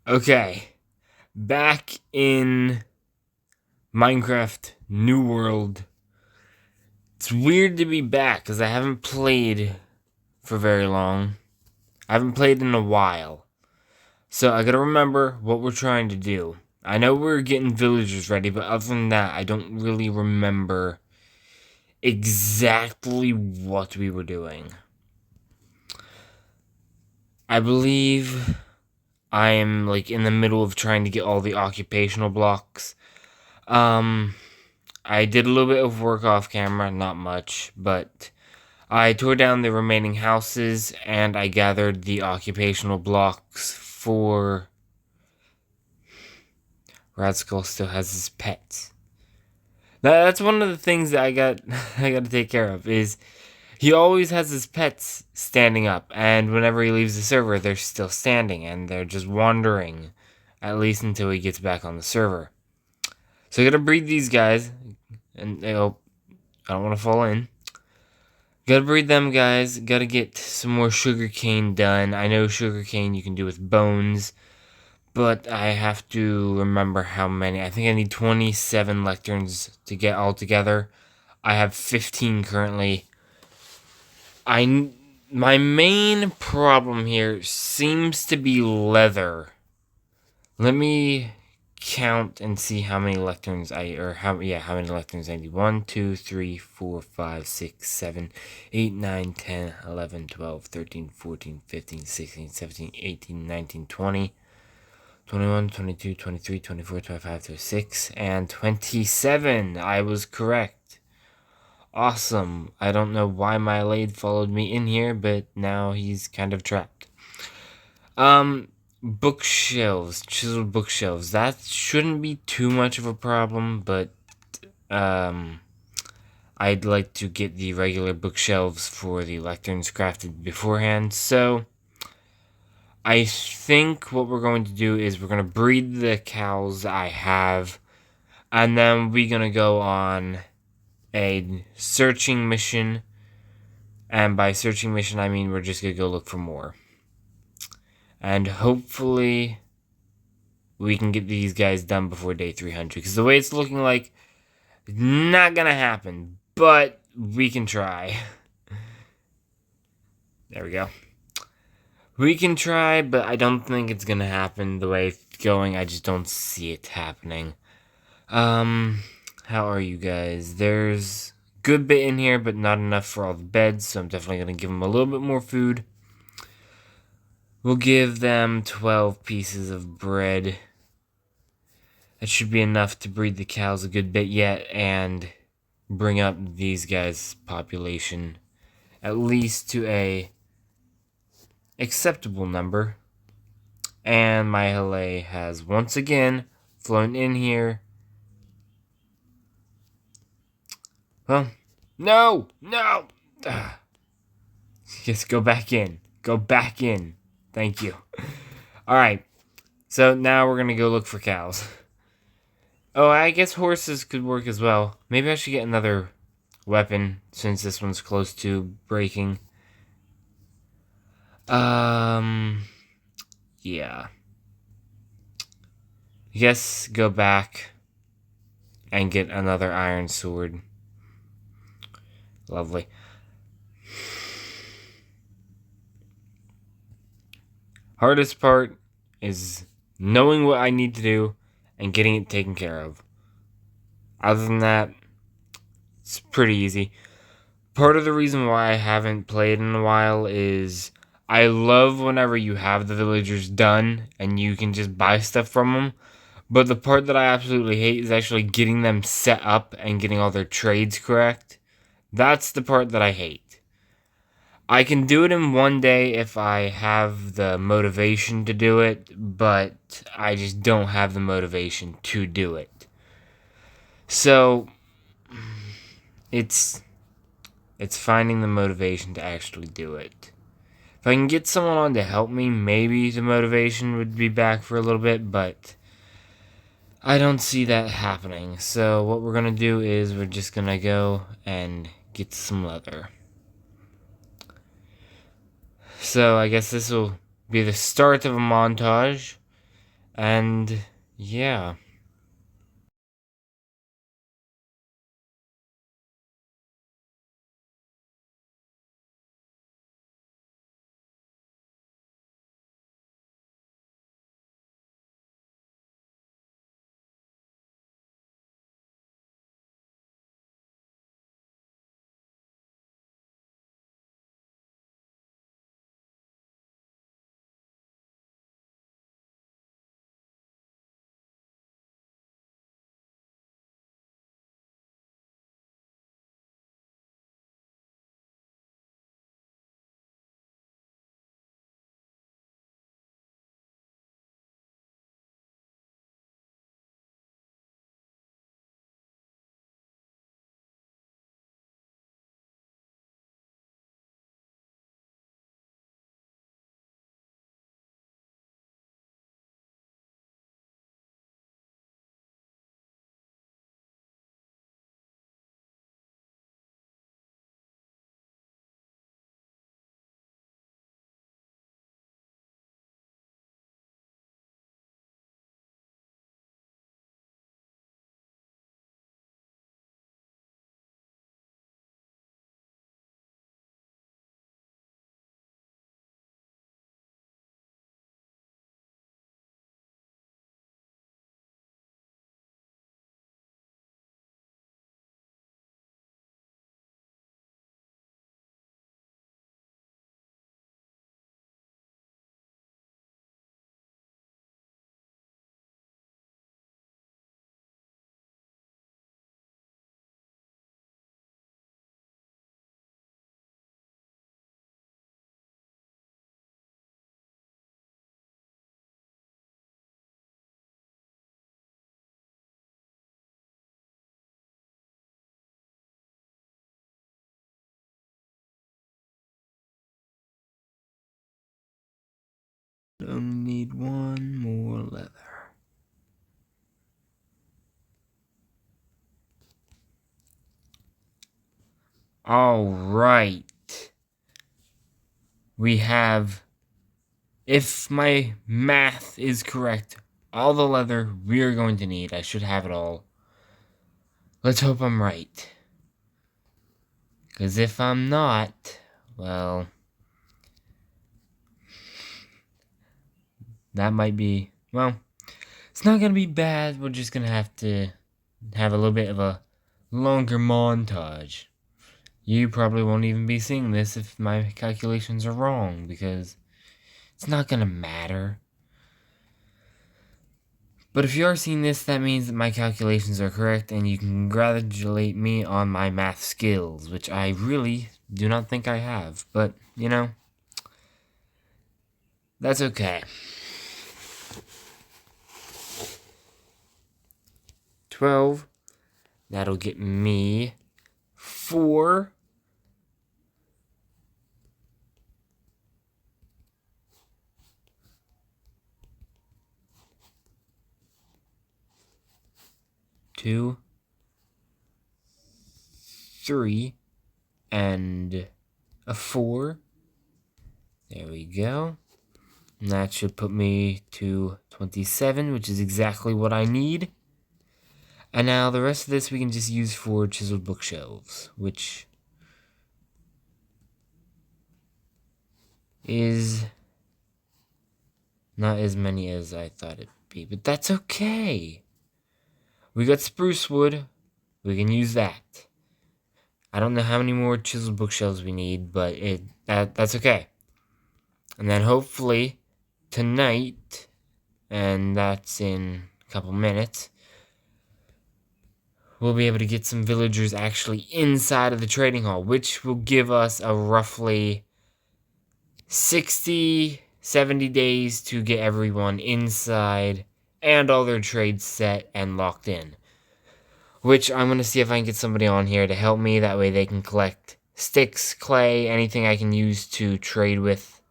Okay, back in Minecraft New World. It's weird to be back because I haven't played for very long. I haven't played in a while. So I gotta remember what we're trying to do. I know we're getting villagers ready, but other than that, I don't really remember exactly what we were doing. I believe I am like in the middle of trying to get all the occupational blocks. Um, I did a little bit of work off camera, not much, but I tore down the remaining houses and I gathered the occupational blocks for Radskull still has his pets. That's one of the things that I got I got to take care of is he always has his pets standing up, and whenever he leaves the server they're still standing and they're just wandering, at least until he gets back on the server. So I gotta breed these guys, and I don't want to fall in. Gotta breed them guys. Gotta get some more sugarcane done. I know sugarcane you can do with bones, but I have to remember how many. I think I need 27 lecterns to get all together. I have 15 currently. My main problem here seems to be leather. Let me count and see how many lecterns how many lecterns I need. 1, 2, 3, 4, 5, 6, 7, 8, 9, 10, 11, 12, 13, 14, 15, 16, 17, 18, 19, 20, 21, 22, 23, 24, 25, 26, and 27. I was correct. Awesome. I don't know why my lathe followed me in here, but now he's kind of trapped. Bookshelves, chiseled bookshelves. That shouldn't be too much of a problem, but I'd like to get the regular bookshelves for the lecterns crafted beforehand. So I think what we're going to do is we're going to breed the cows I have, and then we're going to go on a searching mission. And by searching mission, I mean we're just going to go look for more. And hopefully we can get these guys done before day 300. Because the way it's looking like, not going to happen. But we can try. There we go. We can try, but I don't think it's going to happen the way it's going. I just don't see it happening. How are you guys? There's a good bit in here, but not enough for all the beds. So I'm definitely going to give them a little bit more food. We'll give them 12 pieces of bread. That should be enough to breed the cows a good bit yet and bring up these guys' population at least to a acceptable number. And my Hele has once again flown in here. Well, no! Just go back in. Go back in. Thank you. Alright, so now we're gonna go look for cows. Oh, I guess horses could work as well. Maybe I should get another weapon since this one's close to breaking. Yeah. I guess go back and get another iron sword. Lovely. Hardest part is knowing what I need to do and getting it taken care of. Other than that, it's pretty easy. Part of the reason why I haven't played in a while is I love whenever you have the villagers done and you can just buy stuff from them. But the part that I absolutely hate is actually getting them set up and getting all their trades correct. That's the part that I hate. I can do it in one day if I have the motivation to do it, but I just don't have the motivation to do it. So, it's finding the motivation to actually do it. If I can get someone on to help me, maybe the motivation would be back for a little bit, but I don't see that happening. So what we're going to do is we're just going to go and get some leather. So I guess this will be the start of a montage, And yeah. Only need one more leather. All right. We have, if my math is correct, all the leather we are going to need. I should have it all. Let's hope I'm right. Because if I'm not, well, that might be, well, it's not going to be bad. We're just going to have a little bit of a longer montage. You probably won't even be seeing this if my calculations are wrong, because it's not going to matter. But if you are seeing this, that means that my calculations are correct, and you can congratulate me on my math skills, which I really do not think I have. But, you know, that's okay. 12. That'll get me 4. Two, 3, and a 4. There we go. And that should put me to 27, which is exactly what I need. And now the rest of this we can just use for chiseled bookshelves, which is not as many as I thought it'd be, but that's okay. We got spruce wood. We can use that. I don't know how many more chiseled bookshelves we need, but that's okay. And then hopefully tonight, and that's in a couple minutes, we'll be able to get some villagers actually inside of the trading hall, which will give us a roughly 60, 70 days to get everyone inside and all their trades set and locked in. Which I'm going to see if I can get somebody on here to help me. That way they can collect sticks, clay, anything I can use to trade with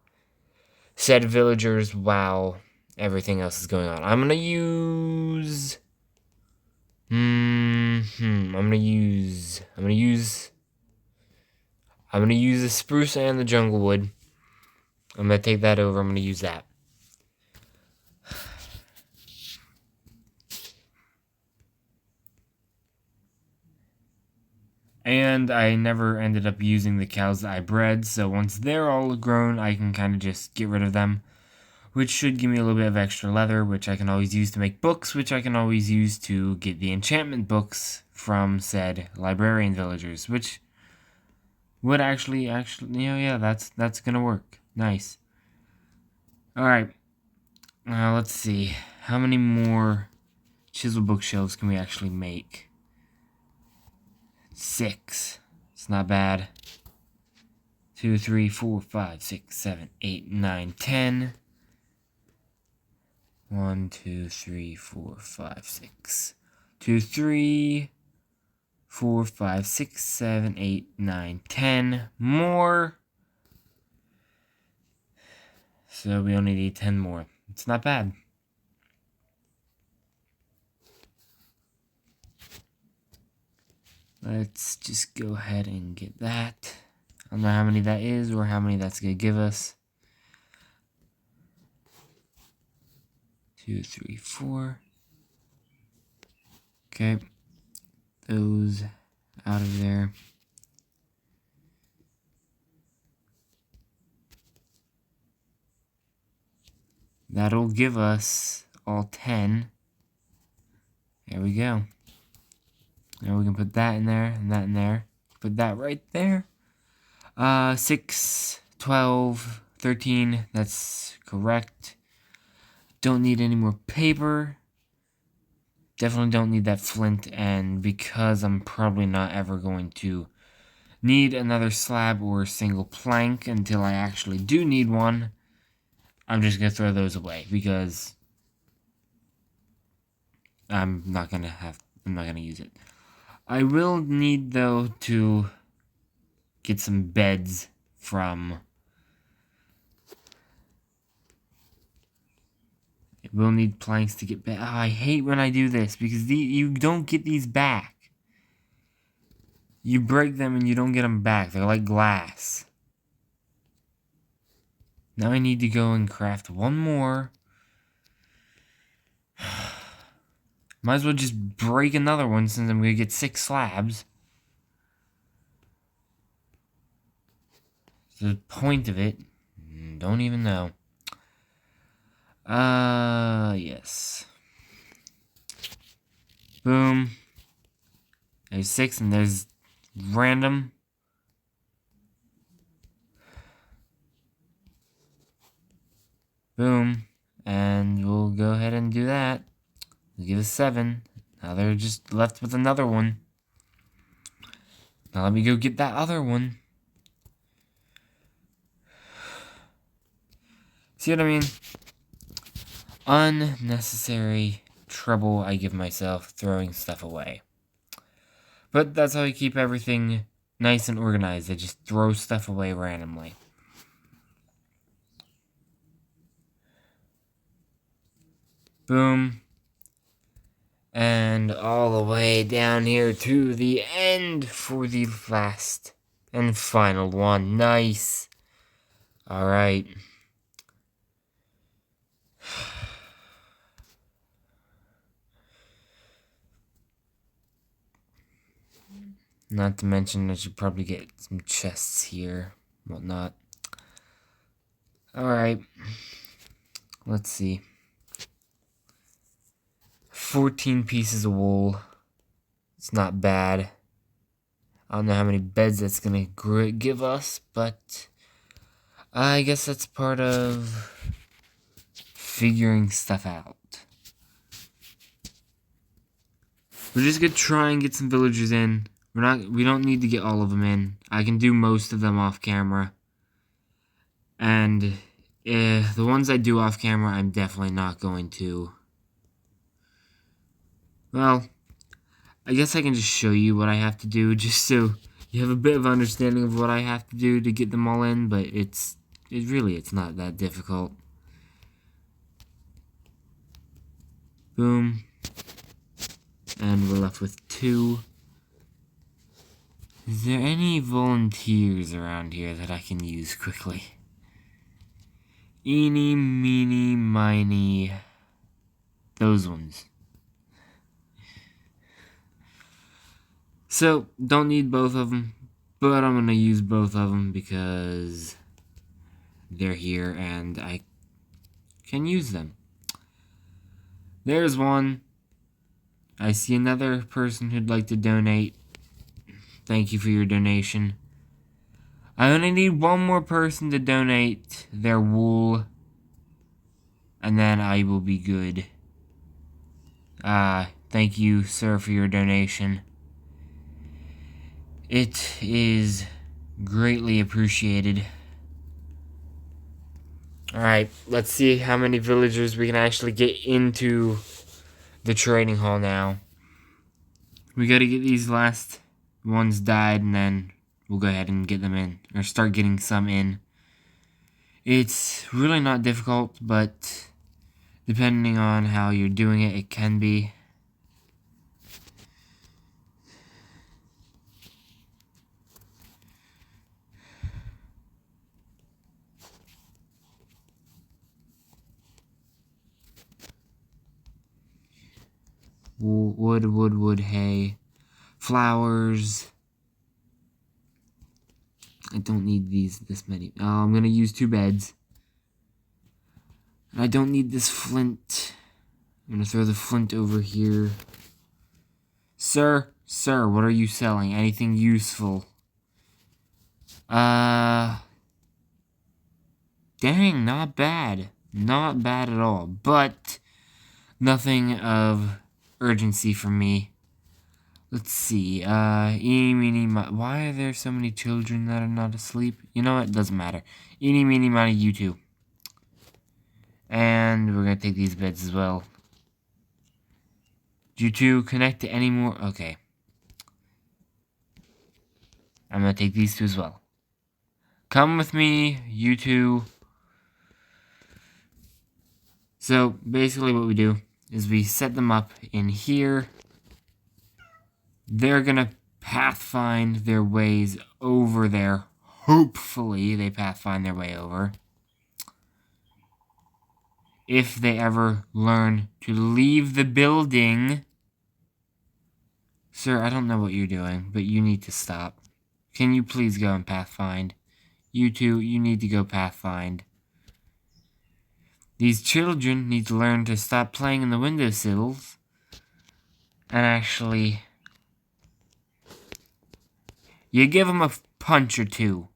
said villagers while everything else is going on. I'm going to use... I'm going to use the spruce and the jungle wood. I'm going to take that over. I'm going to use that. And I never ended up using the cows that I bred, so once they're all grown, I can kind of just get rid of them, which should give me a little bit of extra leather, which I can always use to make books, which I can always use to get the enchantment books from said librarian villagers, which would actually, yeah, that's gonna work. Nice. Alright, now let's see. How many more chisel bookshelves can we actually make? 6. It's not bad. 2, 3, 4, 5, 6, 7, 8, 9, 10. 1, 2, 3, 4, 5, 6. 2, 3, 4, 5, 6, 7, 8, 9, 10 more. So we only need 10 more. It's not bad. Let's just go ahead and get that. I don't know how many that is or how many that's going to give us. 2, 3, 4. Okay. Those out of there. That'll give us all 10. There we go. Now we can put that in there and that in there. Put that right there. 6, 12, 13. That's correct. Don't need any more paper. Definitely don't need that flint. And because I'm probably not ever going to need another slab or a single plank until I actually do need one, I'm just going to throw those away because I'm not going to use it. I will need, though, to get some beds from... We'll need planks to get back. Oh, I hate when I do this because you don't get these back. You break them and you don't get them back. They're like glass. Now I need to go and craft one more. Might as well just break another one since I'm going to get 6 slabs. The point of it, don't even know. Yes. Boom. There's 6 and there's random. Boom. And we'll go ahead and do that. We'll give us 7. Now they're just left with another one. Now let me go get that other one. See what I mean? Unnecessary trouble I give myself throwing stuff away. But that's how I keep everything nice and organized. I just throw stuff away randomly. Boom. And all the way down here to the end for the last and final one. Nice. Alright. Not to mention I should probably get some chests here. Whatnot. Alright. Let's see. 14 pieces of wool. It's not bad. I don't know how many beds that's going to give us, but I guess that's part of figuring stuff out. We're just going to try and get some villagers in. We don't need to get all of them in. I can do most of them off camera. And the ones I do off camera, I'm definitely not going to. Well, I guess I can just show you what I have to do, just so you have a bit of understanding of what I have to do to get them all in, but it's not that difficult. Boom. And we're left with 2. Is there any volunteers around here that I can use quickly? Eeny, meeny, miny. Those ones. So, don't need both of them, but I'm going to use both of them because they're here and I can use them. There's one. I see another person who'd like to donate. Thank you for your donation. I only need one more person to donate their wool, and then I will be good. Thank you, sir, for your donation. It is greatly appreciated. Alright, let's see how many villagers we can actually get into the trading hall now. We gotta get these last ones died, and then we'll go ahead and get them in, or start getting some in. It's really not difficult, but depending on how you're doing it, it can be. Wood, hay, flowers. I don't need this many. Oh, I'm gonna use 2 beds. And I don't need this flint. I'm gonna throw the flint over here. Sir, what are you selling? Anything useful? Dang, not bad. Not bad at all. But nothing of urgency for me. Let's see. Eeny, meeny, why are there so many children that are not asleep? You know what? It doesn't matter. Eeny, meeny, miny, you two. And we're gonna take these beds as well. Do you two connect to any more? Okay. I'm gonna take these 2 as well. Come with me, you two. So, basically what we do is we set them up in here. They're gonna pathfind their ways over there. Hopefully, they pathfind their way over. If they ever learn to leave the building. Sir, I don't know what you're doing, but you need to stop. Can you please go and pathfind? You two, you need to go pathfind. These children need to learn to stop playing in the windowsills and actually... You give them a punch or 2.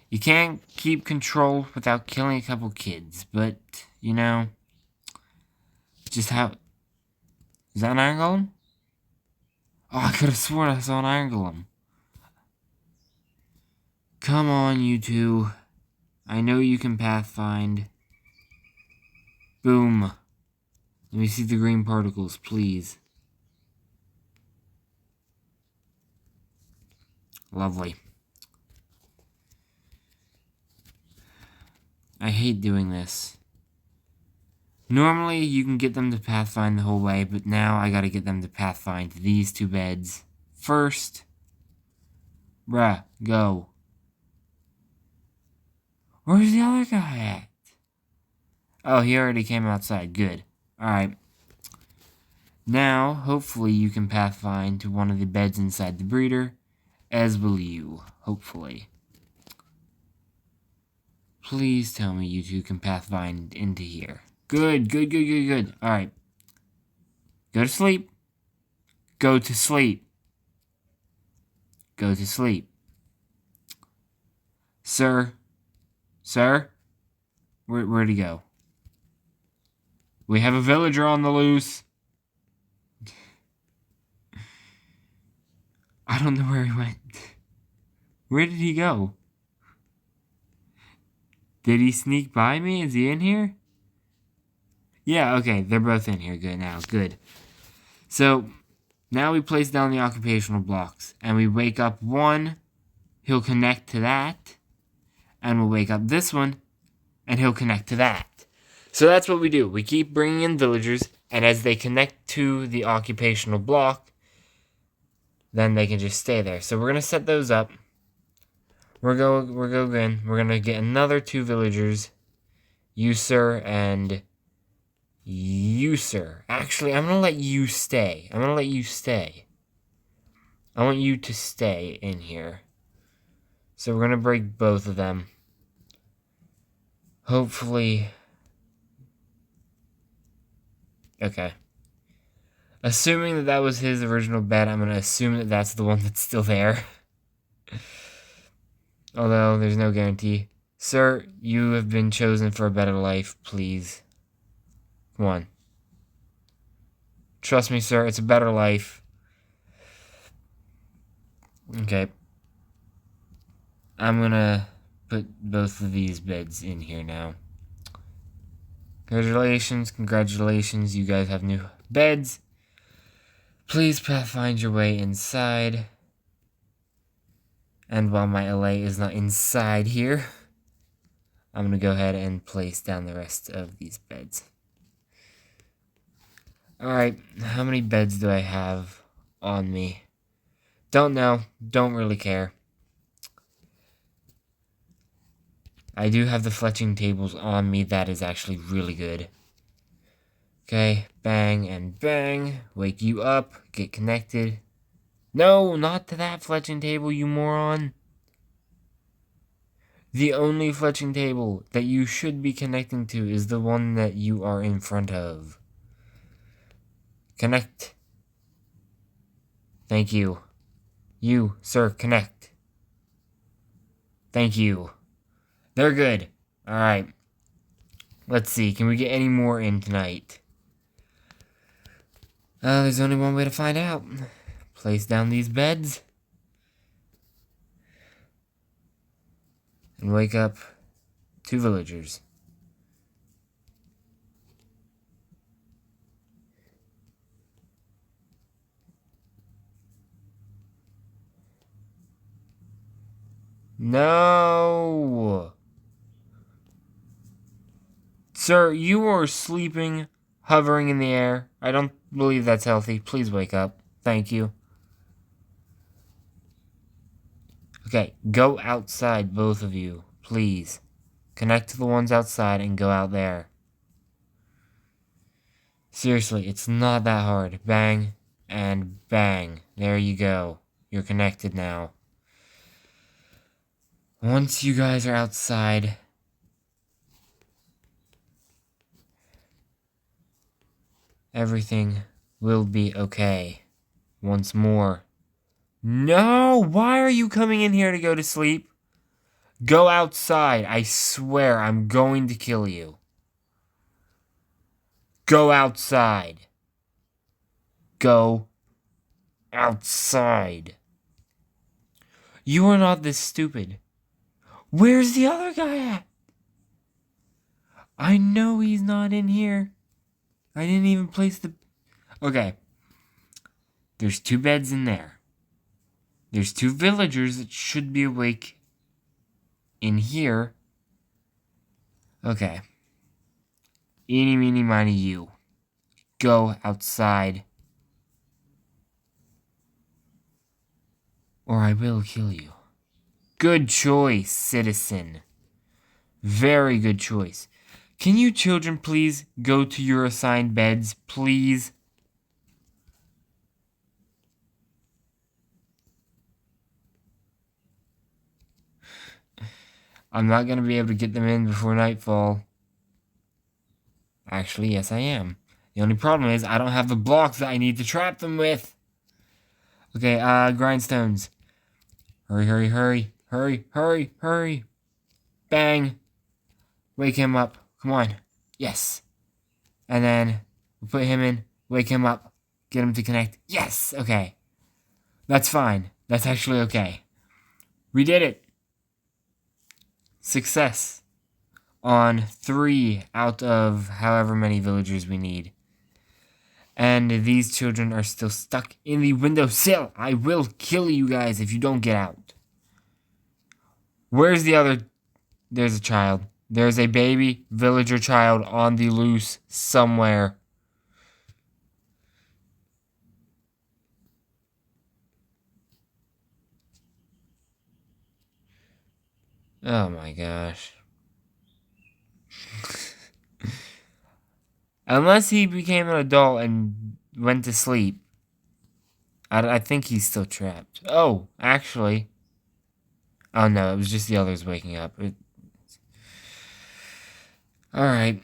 You can't keep control without killing a couple kids, but, you know, just how... Is that an iron golem? Oh, I could have sworn I saw an iron golem. Come on, you two. I know you can pathfind. Boom. Let me see the green particles, please. Lovely. I hate doing this. Normally, you can get them to pathfind the whole way, but now I gotta get them to pathfind these 2 beds first. Bruh, go. Where's the other guy at? Oh, he already came outside. Good. Alright. Now, hopefully you can pathfind to one of the beds inside the breeder, as will you, hopefully. Please tell me you two can pathfind into here. Good. Alright. Go to sleep. Go to sleep. Go to sleep. Sir? Where'd he go? We have a villager on the loose. I don't know where he went. Where did he go? Did he sneak by me? Is he in here? Yeah, okay. They're both in here. Good now. Good. So, now we place down the occupational blocks. And we wake up one. He'll connect to that. And we'll wake up this one. And he'll connect to that. So that's what we do. We keep bringing in villagers. And as they connect to the occupational block, then they can just stay there. So we're going to set those up. We're going to get another 2 villagers. You, sir, and you, sir. Actually, I'm going to let you stay. I want you to stay in here. So we're going to break both of them. Hopefully. Okay. Assuming that that was his original bed, I'm going to assume that that's the one that's still there. Although, there's no guarantee. Sir, you have been chosen for a better life, please. Come on. Trust me, sir, it's a better life. Okay. I'm gonna put both of these beds in here now. Congratulations, you guys have new beds. Please find your way inside. And while my LA is not inside here, I'm gonna go ahead and place down the rest of these beds. Alright, how many beds do I have on me? Don't know, don't really care. I do have the fletching tables on me, that is actually really good. Okay, bang and bang, wake you up, get connected. No, not to that fletching table, you moron. The only fletching table that you should be connecting to is the one that you are in front of. Connect. Thank you. You, sir, connect. Thank you. They're good. Alright. Let's see, can we get any more in tonight? There's only one way to find out. Place down these beds. And wake up 2 villagers. No! Sir, you are sleeping, hovering in the air. I don't believe that's healthy. Please wake up. Thank you. Okay, go outside, both of you. Please. Connect to the ones outside and go out there. Seriously, it's not that hard. Bang and bang. There you go. You're connected now. Once you guys are outside, everything will be okay. Once more. No! Why are you coming in here to go to sleep? Go outside. I swear I'm going to kill you. Go outside. Go outside. You are not this stupid. Where's the other guy at? I know he's not in here. I didn't even place the... Okay. There's 2 beds in there. There's 2 villagers that should be awake in here. Okay. Eeny, meeny, miny, you. Go outside. Or I will kill you. Good choice, citizen. Very good choice. Can you children please go to your assigned beds, please? I'm not going to be able to get them in before nightfall. Actually, yes I am. The only problem is I don't have the blocks that I need to trap them with. Okay, grindstones. Hurry, hurry, hurry. Hurry, hurry, hurry. Bang. Wake him up. Come on. Yes. And then we'll put him in. Wake him up. Get him to connect. Yes. Okay. That's fine. That's actually okay. We did it. Success. On 3 out of however many villagers we need. And these children are still stuck in the windowsill. I will kill you guys if you don't get out. Where's the other? There's a child. There's a baby villager child on the loose somewhere. Oh my gosh. Unless he became an adult and went to sleep. I think he's still trapped. Oh, actually. Oh no, it was just the others waking up. Alright.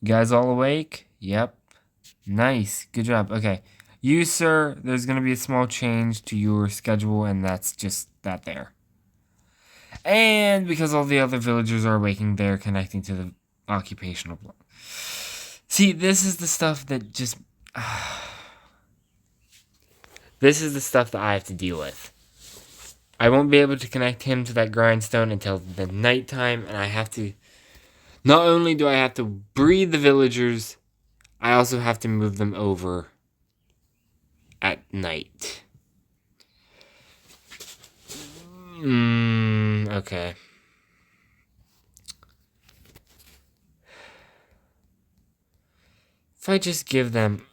You guys all awake? Yep. Nice. Good job. Okay. You, sir, there's going to be a small change to your schedule, and that's just that there. And because all the other villagers are waking, they're connecting to the occupational block. See, this is the stuff that just... this is the stuff that I have to deal with. I won't be able to connect him to that grindstone until the nighttime, and I have to... Not only do I have to breed the villagers, I also have to move them over at night. Okay. If I just give them...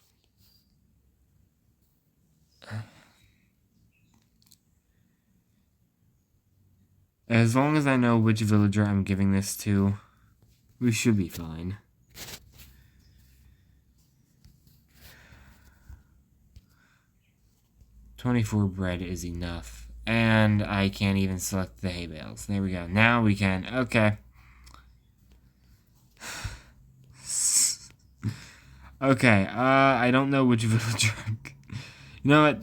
As long as I know which villager I'm giving this to, we should be fine. $24 bread is enough. And I can't even select the hay bales. There we go. Now we can. Okay. Okay. I don't know which villager. You know what?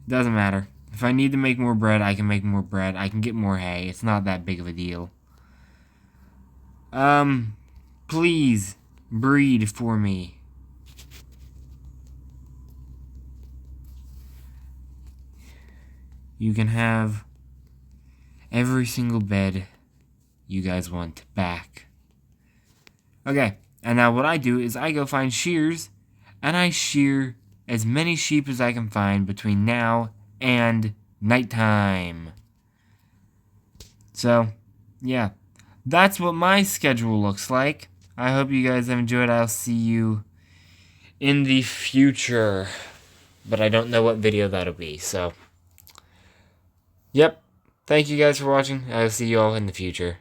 Doesn't matter. If I need to make more bread, I can make more bread. I can get more hay. It's not that big of a deal. Please breed for me. You can have every single bed you guys want back. Okay, and now what I do is I go find shears, and I shear as many sheep as I can find between now and nighttime. So, yeah, that's what my schedule looks like. I hope you guys have enjoyed. I'll see you in the future, but I don't know what video that'll be, so... Yep. Thank you guys for watching. I'll see you all in the future.